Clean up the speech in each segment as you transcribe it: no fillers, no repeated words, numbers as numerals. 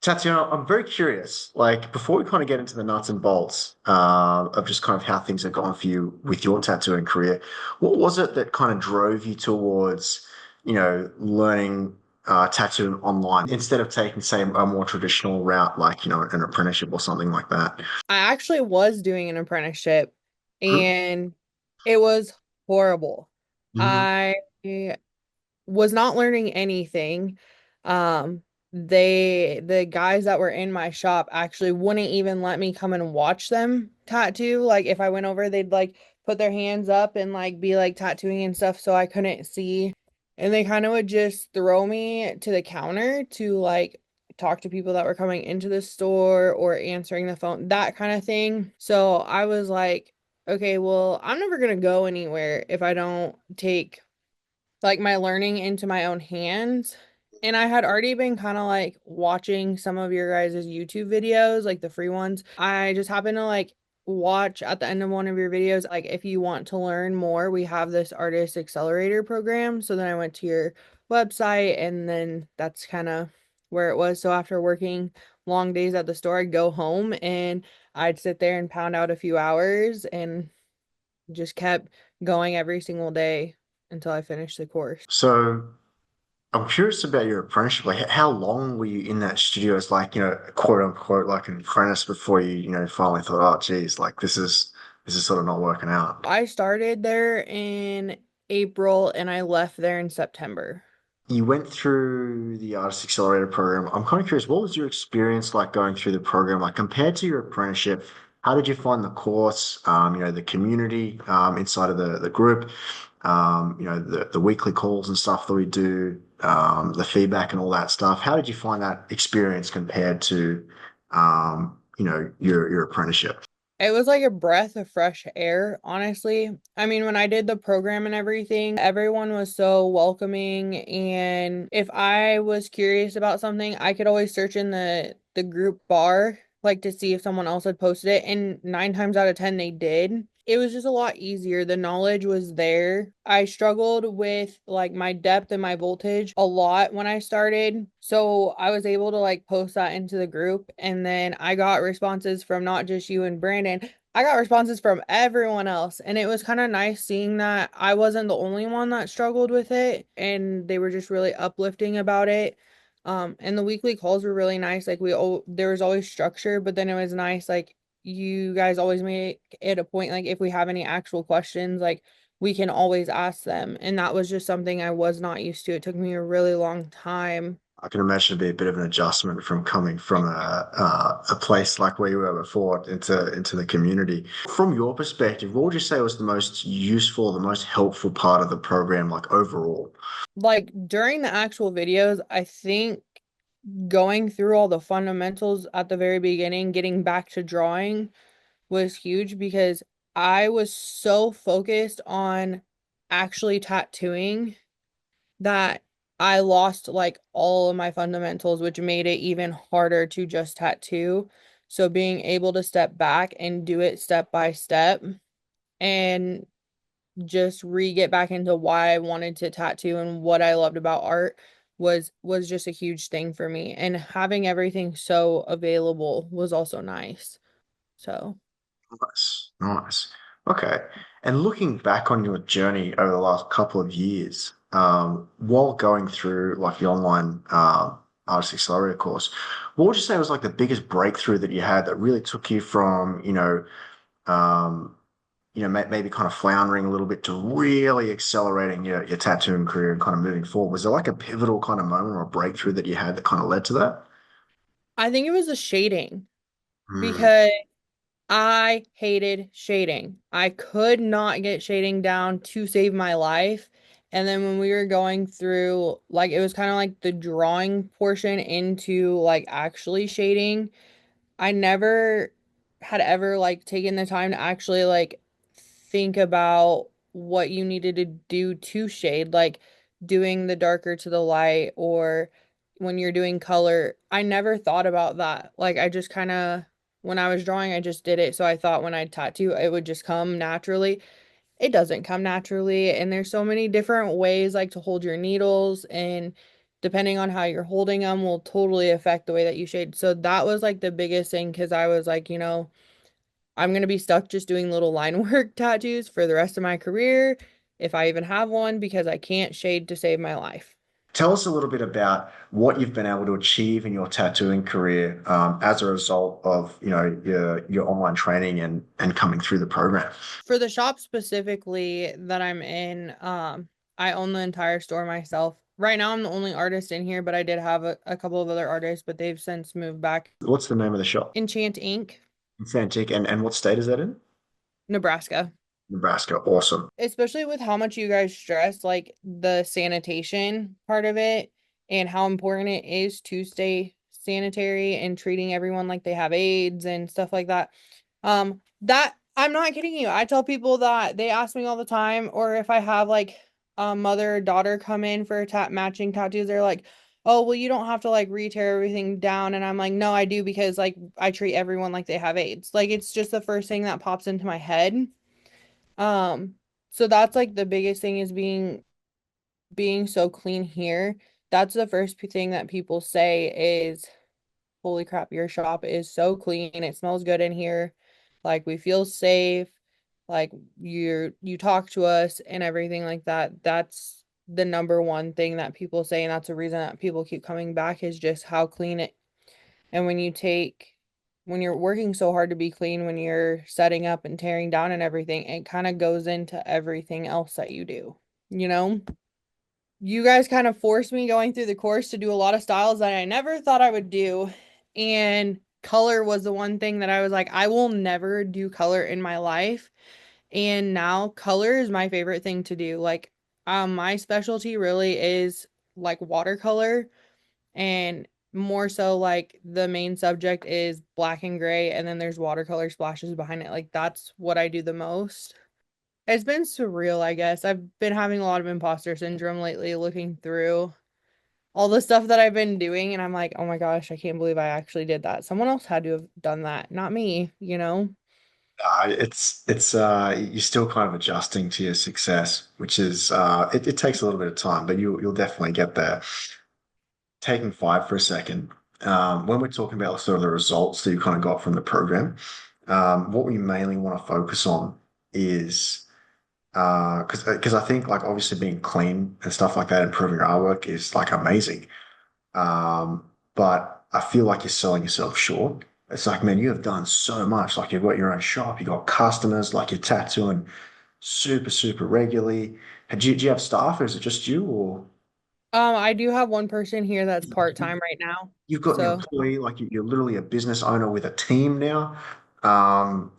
Tatyana, I'm very curious. Like, before we kind of get into the nuts and bolts of just kind of how things have gone for you with your tattooing career, what was it that kind of drove you towards, learning tattooing online instead of taking, say, a more traditional route, like, an apprenticeship or something like that? I actually was doing an apprenticeship Mhm. and it was horrible. Mhm. I was not learning anything. Um, the guys that were in my shop actually wouldn't even let me come and watch them tattoo. Like if I went over, they'd like put their hands up and like be like tattooing and stuff so I couldn't see. And they kind of would just throw me to the counter to like talk to people that were coming into the store or answering the phone, that kind of thing. So I was like, okay, well, I'm never gonna go anywhere if I don't take like my learning into my own hands. And I had already been kind of like watching some of your guys' YouTube videos, like the free ones. I just happened to like watch at the end of one of your videos, like if you want to learn more, we have this artist accelerator program. So then I went to your website and then that's kind of where it was. So after working long days at the store, I'd go home and I'd sit there and pound out a few hours and just kept going every single day until I finished the course. So I'm curious about your apprenticeship. Like, how long were you in that studio as like, quote unquote, like an apprentice before you, finally thought, oh, geez, like this is sort of not working out. I started there in April and I left there in September. You went through the Artist Accelerator program. I'm kind of curious, what was your experience like going through the program? Like compared to your apprenticeship, how did you find the course? The community inside of the group, the weekly calls and stuff that we do, the feedback and all that stuff. How did you find that experience compared to your apprenticeship? It was like a breath of fresh air, honestly. I mean, when I did the program and everything, everyone was so welcoming. And if I was curious about something, I could always search in the group bar, like to see if someone else had posted it. And nine times out of ten, they did. It was just a lot easier. The knowledge was there. I struggled with like my depth and my voltage a lot when I started. So I was able to like post that into the group. And then I got responses from not just you and Brandon. I got responses from everyone else. And it was kind of nice seeing that I wasn't the only one that struggled with it. And they were just really uplifting about it. And the weekly calls were really nice. Like there was always structure, but then it was nice. Like you guys always make it a point, like if we have any actual questions, like we can always ask them. And that was just something I was not used to. It took me a really long time. I can imagine it'd be a bit of an adjustment from coming from a place like where you were before into the community. From your perspective, what would you say was the most useful, the most helpful part of the program, like overall? Like during the actual videos, I think going through all the fundamentals at the very beginning, getting back to drawing was huge because I was so focused on actually tattooing that I lost like all of my fundamentals, which made it even harder to just tattoo. So being able to step back and do it step by step and just re-get back into why I wanted to tattoo and what I loved about art was just a huge thing for me. And having everything so available was also nice. So Nice, nice. Okay. And looking back on your journey over the last couple of years, while going through like the online Artist Accelerator course, what would you say was like the biggest breakthrough that you had that really took you from, um, maybe kind of floundering a little bit to really accelerating your tattooing career and kind of moving forward? Was there like a pivotal kind of moment or a breakthrough that you had that kind of led to that? I think it was the shading Mm. because I hated shading. I could not get shading down to save my life. And then when we were going through, like, it was kind of like the drawing portion into like actually shading. I never had ever like taken the time to actually like think about what you needed to do to shade, like doing the darker to the light or when you're doing color. I never thought about that. Like I just kind of when I was drawing, I just did it. So I thought when I tattoo, it would just come naturally. It doesn't come naturally, and there's so many different ways like to hold your needles and depending on how you're holding them will totally affect the way that you shade. So that was like the biggest thing because I was like, I'm gonna be stuck just doing little line work tattoos for the rest of my career, if I even have one, because I can't shade to save my life. Tell us a little bit about what you've been able to achieve in your tattooing career as a result of, your online training and coming through the program. For the shop specifically that I'm in, I own the entire store myself. Right now, I'm the only artist in here, but I did have a couple of other artists, but they've since moved back. What's the name of the shop? Enchant Inc., It's Antique. And what state is that in? Nebraska. Nebraska. Awesome. Especially with how much you guys stress, like the sanitation part of it and how important it is to stay sanitary and treating everyone like they have AIDS and stuff like that. That I'm not kidding you. I tell people that they ask me all the time, or if I have like a mother or daughter come in for matching tattoos, they're like, "Oh, well, you don't have to like re-tear everything down." And I'm like, "No, I do because like I treat everyone like they have AIDS." Like it's just the first thing that pops into my head. Um, so that's like the biggest thing is being so clean here. That's the first thing that people say is, "Holy crap, your shop is so clean. It smells good in here. Like we feel safe. Like you talk to us and everything like that." That's the number one thing that people say, and that's the reason that people keep coming back is just how clean it. And when you're working so hard to be clean, when you're setting up and tearing down and everything, it kind of goes into everything else that you do, you know? You guys kind of forced me going through the course to do a lot of styles that I never thought I would do. And color was the one thing that I was like, I will never do color in my life. And now color is my favorite thing to do. Like, my specialty really is like watercolor and more so like the main subject is black and gray and then there's watercolor splashes behind it. Like that's what I do the most. It's been surreal, I guess. I've been having a lot of imposter syndrome lately looking through all the stuff that I've been doing and I'm like, "Oh my gosh, I can't believe I actually did that. Someone else had to have done that, not me, you know?" It's you're still kind of adjusting to your success, which is it takes a little bit of time, but you'll definitely get there. Taking five for a second, when we're talking about sort of the results that you kind of got from the program, what we mainly want to focus on is because I think like obviously being clean and stuff like that, improving your artwork is like amazing. But I feel like you're selling yourself short. It's like, man, you have done so much. Like you've got your own shop, you've got customers, like you're tattooing super, super regularly. Do you have staff or is it just you or I do have one person here that's part-time right now. you've got an So, employee, like you're literally a business owner with a team now? And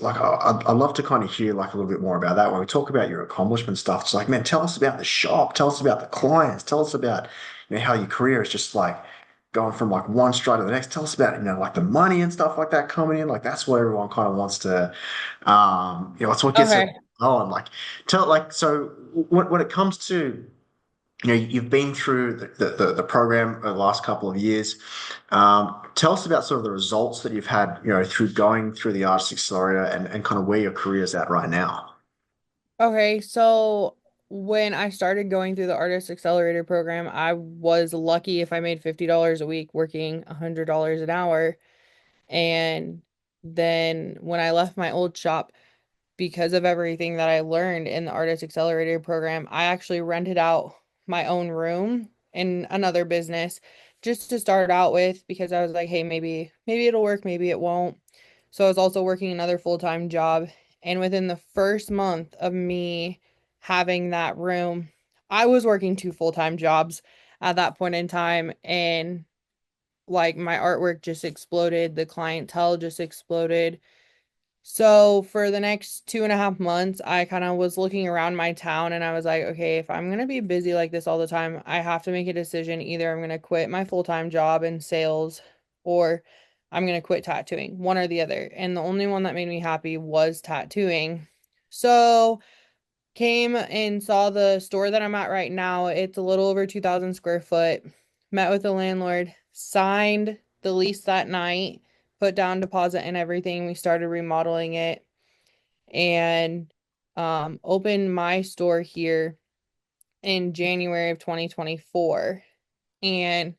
like I'd love to kind of hear like a little bit more about that. When we talk about your accomplishment stuff, it's like, man, tell us about the shop, tell us about the clients, tell us about, how your career is just like going from like one stride to the next. Tell us about, like the money and stuff like that coming in. Like that's what everyone kind of wants to, it's what gets it okay. going. Like tell like so when it comes to you've been through the program the last couple of years. Tell us about sort of the results that you've had, through going through the Artist Accelerator and kind of where your career is at right now. Okay, so when I started going through the Artist Accelerator program, I was lucky if I made $50 a week working $100 an hour. And then when I left my old shop, because of everything that I learned in the Artist Accelerator program, I actually rented out my own room in another business just to start out with because I was like, hey, maybe it'll work, maybe it won't. So I was also working another full-time job. And within the first month of me having that room, I was working two full-time jobs at that point in time. And like my artwork just exploded, the clientele just exploded. So for the next 2.5 months, I kind of was looking around my town and I was like, okay, if I'm gonna be busy like this all the time, I have to make a decision. Either I'm gonna quit my full-time job in sales or I'm gonna quit tattooing, one or the other. And the only one that made me happy was tattooing. So came and saw the store that I'm at right now. It's a little over 2,000 square foot. Met with the landlord, signed the lease that night, put down deposit and everything. We started remodeling it and opened my store here in January of 2024. And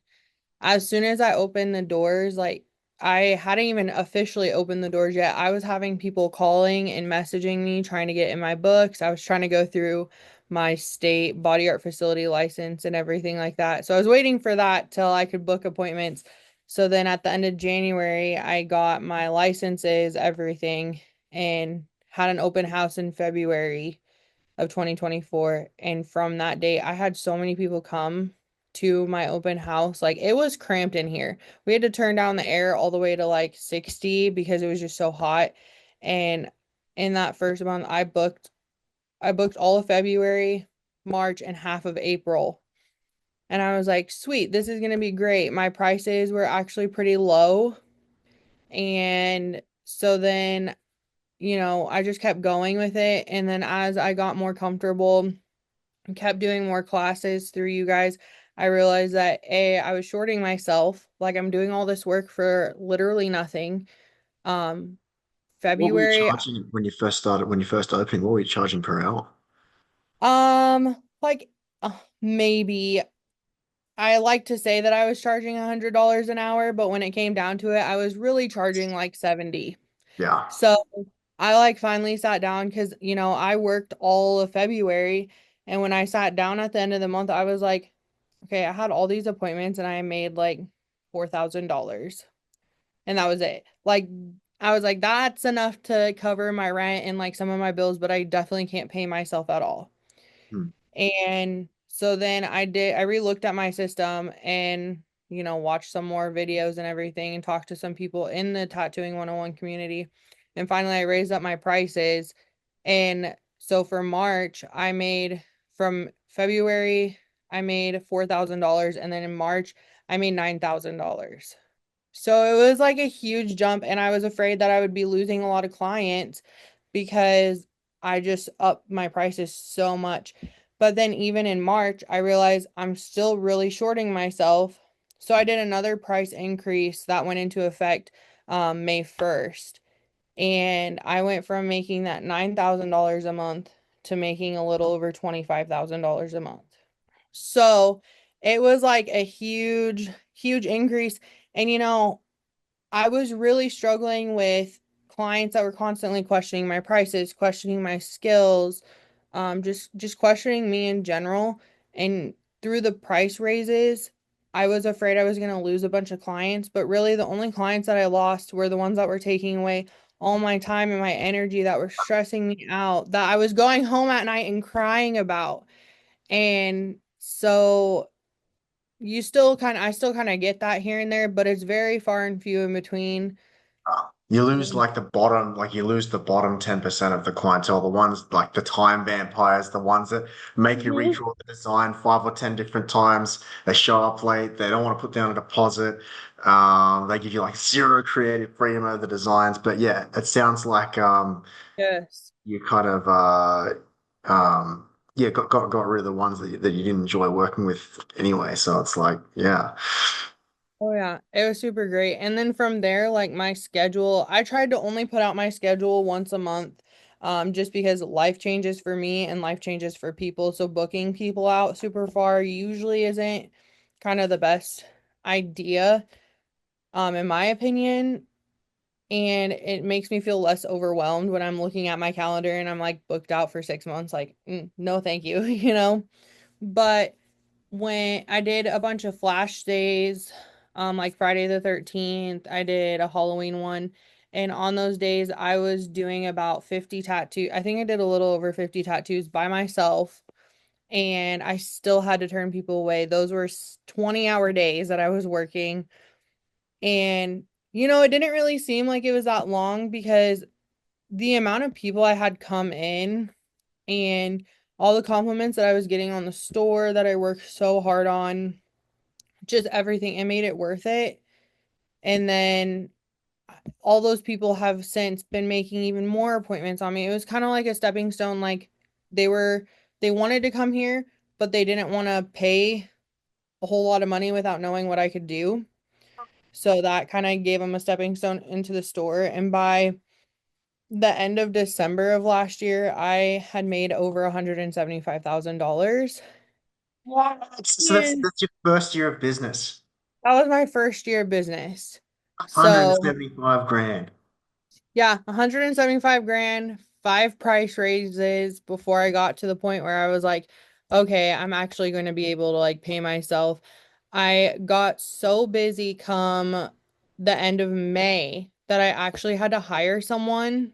as soon as I opened the doors, like I hadn't even officially opened the doors yet. I was having people calling and messaging me trying to get in my books. I was trying to go through my state body art facility license and everything like that. So I was waiting for that till I could book appointments. So then at the end of January, I got my licenses, everything, and had an open house in February of 2024. And from that day, I had so many people come to my open house. Like it was cramped in here. We had to turn down the air all the way to like 60 because it was just so hot. And in that first month, I booked all of February, March, and half of April. And I was like, sweet, this is gonna be great. My prices were actually pretty low. And so then, I just kept going with it. And then as I got more comfortable, kept doing more classes through you guys, I realized that I was shorting myself. Like I'm doing all this work for literally nothing. Um, What were you February, charging when you first started, when you first opened? What were you charging per hour? like maybe I like to say that I was charging $100 an hour, but when it came down to it, I was really charging like 70. Yeah. So I like finally sat down because, I worked all of February. And when I sat down at the end of the month, I was like, okay, I had all these appointments and I made like $4,000. And that was it. Like, I was like, that's enough to cover my rent and like some of my bills, but I definitely can't pay myself at all. Hmm. And so then I re-looked at my system and, watched some more videos and everything and talked to some people in the tattooing 101 community. And finally I raised up my prices. And so for March, from February, I made $4,000. And then in March, I made $9,000. So it was like a huge jump. And I was afraid that I would be losing a lot of clients because I just upped my prices so much. But then even in March, I realized I'm still really shorting myself. So I did another price increase that went into effect May 1st. And I went from making that $9,000 a month to making a little over $25,000 a month. So it was like a huge, huge increase. And I was really struggling with clients that were constantly questioning my prices, questioning my skills, just questioning me in general. And through the price raises, I was afraid I was going to lose a bunch of clients, but really the only clients that I lost were the ones that were taking away all my time and my energy, that were stressing me out, that I was going home at night and crying about. And so I still kind of get that here and there, but it's very far and few in between. You lose like the bottom, like you lose the bottom 10% of the clientele, the ones like the time vampires, the ones that make you Mhm. redraw the design 5 or 10 different times. They show up late, they don't want to put down a deposit. They give you like zero creative freedom over the designs. But yeah, it sounds like Yes. you kind of yeah, got rid of the ones that you didn't enjoy working with anyway. So it's like, yeah. Oh yeah, it was super great. And then from there, like my schedule, I tried to only put out my schedule once a month, just because life changes for me and life changes for people. So booking people out super far usually isn't kind of the best idea, in my opinion. And it makes me feel less overwhelmed when I'm looking at my calendar and I'm like booked out for 6 months, like, no, thank you, But when I did a bunch of flash days, like Friday the 13th, I did a Halloween one. And on those days, I was doing about 50 tattoos. I think I did a little over 50 tattoos by myself. And I still had to turn people away. Those were 20-hour days that I was working. And, it didn't really seem like it was that long because the amount of people I had come in and all the compliments that I was getting on the store that I worked so hard on, just everything, it made it worth it. And then all those people have since been making even more appointments on me. It was kind of like a stepping stone. Like they were, they wanted to come here, but they didn't want to pay a whole lot of money without knowing what I could do. So that kind of gave them a stepping stone into the store. And by the end of December of last year, I had made over $175,000. What? So And that's your first year of business. that was my first year of business. So 175 grand. yeah, 175 grand, five price raises before I got to the point where I was like, okay, I'm actually going to be able to like pay myself. I got so busy come the end of May that I actually had to hire someone,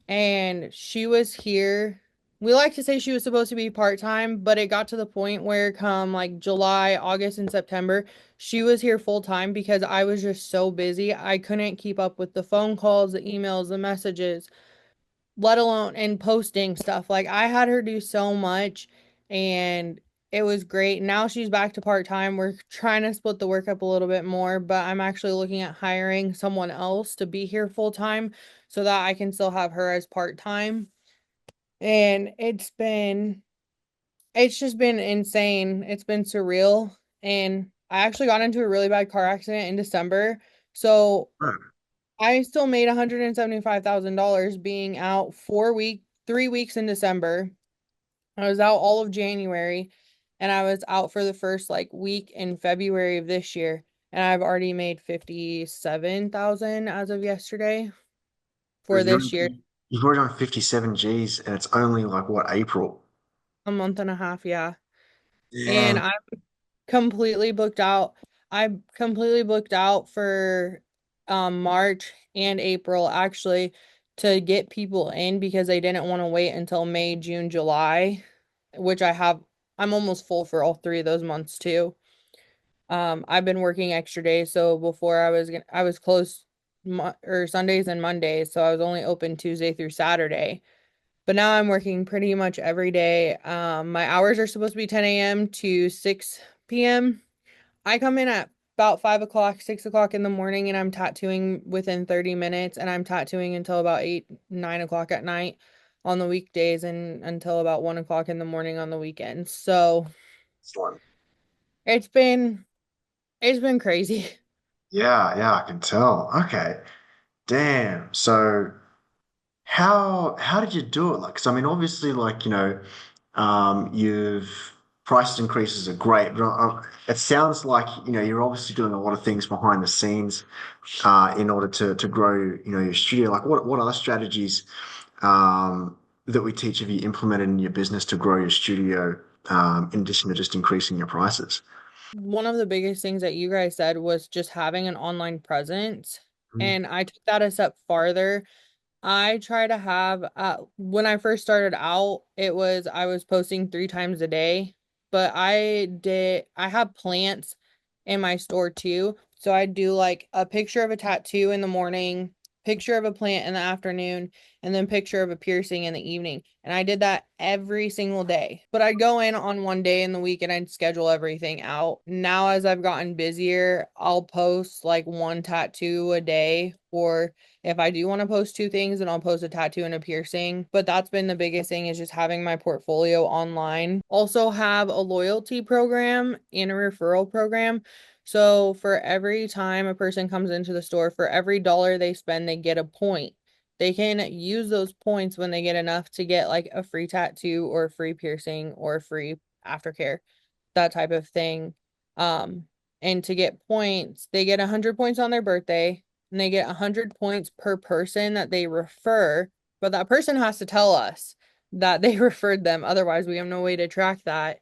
and she was here. We like to say she was supposed to be part-time, but it got to the point where come like July, August, and September, she was here full-time because I was just so busy. I couldn't keep up with the phone calls, the emails, the messages, let alone and posting stuff. Like I had her do so much, and it was great. Now she's back to part-time. We're trying to split the work up a little bit more, but I'm actually looking at hiring someone else to be here full-time so that I can still have her as part-time. And it's just been insane. It's been surreal. And I actually got into a really bad car accident in December. So Oh, I still made $175,000 being out 3 weeks in December. I was out all of January, and I was out for the first like week in February of this year. And I've already made 57,000 as of yesterday for You're, this year, you've already done 57 G's and it's only like what, April? a month and a half, yeah. And Yeah. I'm completely booked out. I completely booked out for March and April actually to get people in because they didn't want to wait until May, June, July, which I'm almost full for all three of those months too. I've been working extra days, so before I was closed or Sundays and Mondays, so I was only open Tuesday through Saturday. But now I'm working pretty much every day. My hours are supposed to be 10 a.m. to 6 p.m. I come in at about 5 o'clock, 6 o'clock in the morning, and I'm tattooing within 30 minutes, and I'm tattooing until about 8, 9 o'clock at night on the weekdays and until about 1 o'clock in the morning on the weekends. So Excellent. it's been it's been crazy. Yeah, yeah, I can tell. Okay. Damn. So how did you do it? Like, 'cause I mean, obviously, like, you've price increases are great, but it sounds like, you're obviously doing a lot of things behind the scenes in order to grow, your studio. Like, what other strategies that we teach have you implemented in your business to grow your studio, in addition to just increasing your prices? One of the biggest things that you guys said was just having an online presence, and I took that a step farther. I try to have when I first started out, I was posting 3 times a day, but I have plants in my store too. So I do like a picture of a tattoo in the morning, picture of a plant in the afternoon, and then picture of a piercing in the evening. And I did that every single day. But I'd go in on one day in the week and I'd schedule everything out. Now, as I've gotten busier, I'll post like one tattoo a day, or if I do want to post two things, then I'll post a tattoo and a piercing. But that's been the biggest thing is just having my portfolio online. Also have a loyalty program and a referral program. So for every time a person comes into the store, for every dollar they spend, they get a point. They can use those points when they get enough to get like a free tattoo or a free piercing or free aftercare, that type of thing. Um, and to get points, they get 100 points on their birthday, and they get 100 points per person that they refer, but that person has to tell us that they referred them. Otherwise, we have no way to track that.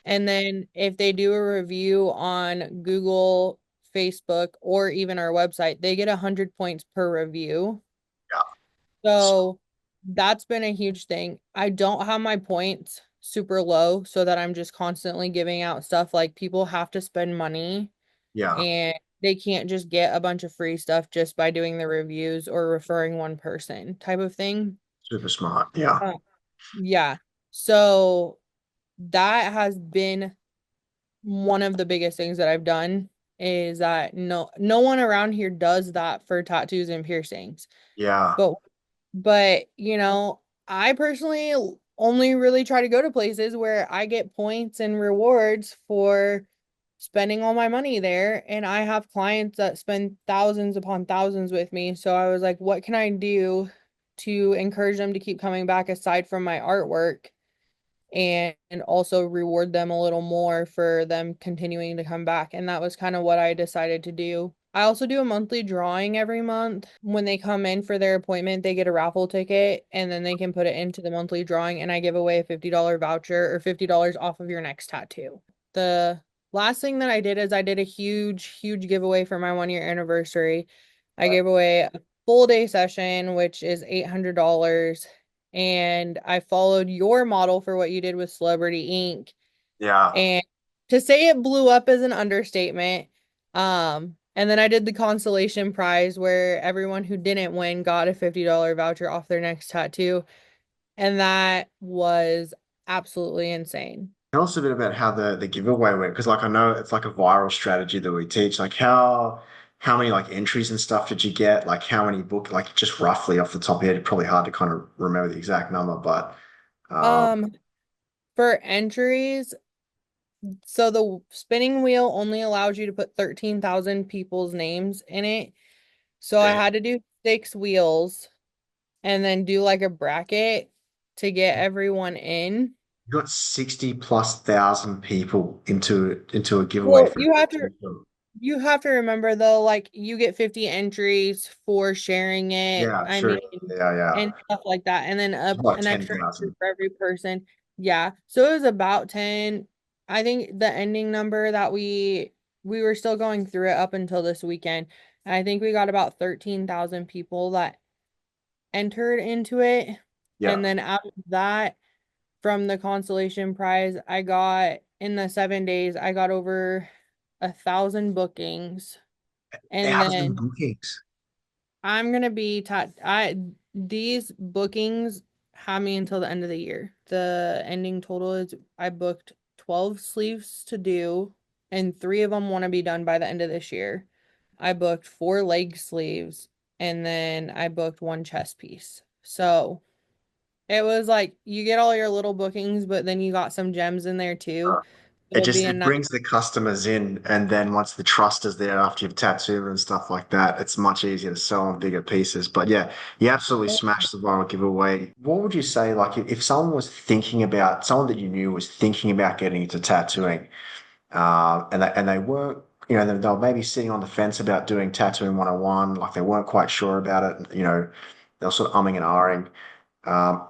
And then if they do a review on Google, Facebook, or even our website, they get 100 points per review. Yeah. So that's been a huge thing. I don't have my points super low so that I'm just constantly giving out stuff. Like people have to spend money, Yeah. and they can't just get a bunch of free stuff just by doing the reviews or referring one person type of thing. Super smart. Yeah. Uh, yeah. So that has been one of the biggest things that I've done is that no one around here does that for tattoos and piercings. Yeah. But I personally only really try to go to places where I get points and rewards for spending all my money there. And I have clients that spend thousands upon thousands with me. So I was like, what can I do to encourage them to keep coming back aside from my artwork? and also reward them a little more for them continuing to come back. And that was kind of what I decided to do. I also do a monthly drawing every month. When they come in for their appointment, they get a raffle ticket and then they can put it into the monthly drawing. And I give away a $50 voucher or $50 off of your next tattoo. The last thing that I did is I did a huge, huge giveaway for my 1 year anniversary. I gave away a full day session, which is $800, and I followed your model for what you did with Celebrity Ink. Yeah. And to say it blew up is an understatement. And then I did the consolation prize where everyone who didn't win got a $50 voucher off their next tattoo. And that was absolutely insane. Tell us a bit about how the giveaway went, because like I know it's like a viral strategy that we teach. Like how many like entries and stuff did you get? Like how many book like just roughly off the top of your head, probably hard to kind of remember the exact number, but Um, for entries, so the spinning wheel only allows you to put 13,000 people's names in it. So I yeah, had to do 6 wheels and then do like a bracket to get everyone in. you got 60 plus thousand people into a giveaway Well, for you have to you have to remember though, like you get 50 entries for sharing it. yeah, I sure. mean, Yeah, yeah. and stuff like that. And then Like an extra entry 10,000. for every person. Yeah. So it was about 10. I think the ending number that we were still going through it up until this weekend. And I think we got about 13,000 people that entered into it. Yeah. And then out of that, from the consolation prize, I got in the 7 days, I got over 1,000 bookings. And 1,000 then bookings. I'm gonna be taught these bookings have me until the end of the year. The ending total is I booked 12 sleeves to do, and three of them want to be done by the end of this year. I booked four leg sleeves, and then I booked one chest piece. So it was like you get all your little bookings, but then you got some gems in there too. It It'll be just a it nice. brings the customers in, and then once the trust is there after you've tattooed and stuff like that, it's much easier to sell on bigger pieces. But yeah, you absolutely smashed the viral giveaway. What would you say, like, if someone was thinking about someone that you knew was thinking about getting into tattooing, and they weren't, they were maybe sitting on the fence about doing tattooing 101, like they weren't quite sure about it, they were sort of umming and ahhing. Um,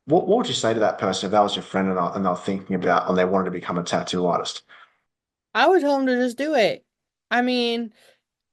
what would you say to that person if that was your friend and they were thinking about and they wanted to become a tattoo artist? I would tell them to just do it. I mean,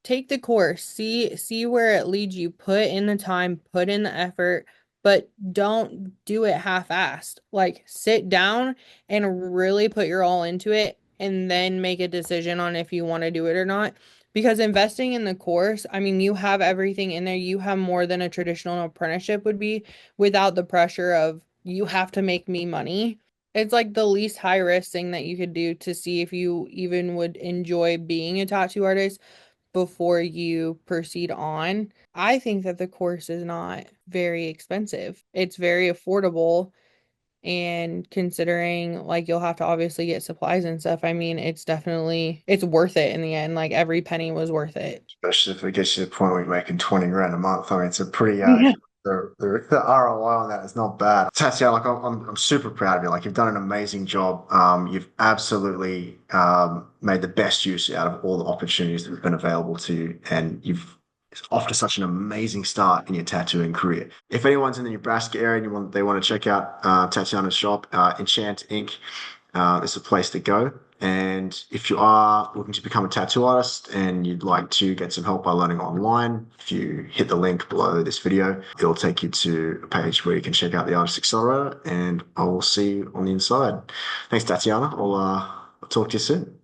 take the course, see where it leads you, put in the time, put in the effort, but don't do it half-assed. Like sit down and really put your all into it and then make a decision on if you want to do it or not. Because investing in the course, I mean, you have everything in there. You have more than a traditional apprenticeship would be without the pressure of you have to make me money. It's like the least high risk thing that you could do to see if you even would enjoy being a tattoo artist before you proceed on. I think that the course is not very expensive. It's very affordable, and considering like you'll have to obviously get supplies and stuff, I mean, it's worth it in the end. Like every penny was worth it. Especially if it gets you to the point where you're making 20 grand a month. I mean, it's a pretty, Yeah. the ROI on that is not bad. Tatyana, like I'm super proud of you. Like you've done an amazing job. You've absolutely made the best use out of all the opportunities that have been available to you, and you've off to such an amazing start in your tattooing career. If anyone's in the Nebraska area and they want to check out Tatyana's shop, Enchant Ink is a place to go. And if you are looking to become a tattoo artist and you'd like to get some help by learning online, if you hit the link below this video, it'll take you to a page where you can check out the Artist Accelerator, and I will see you on the inside. Thanks, Tatyana. I'll talk to you soon.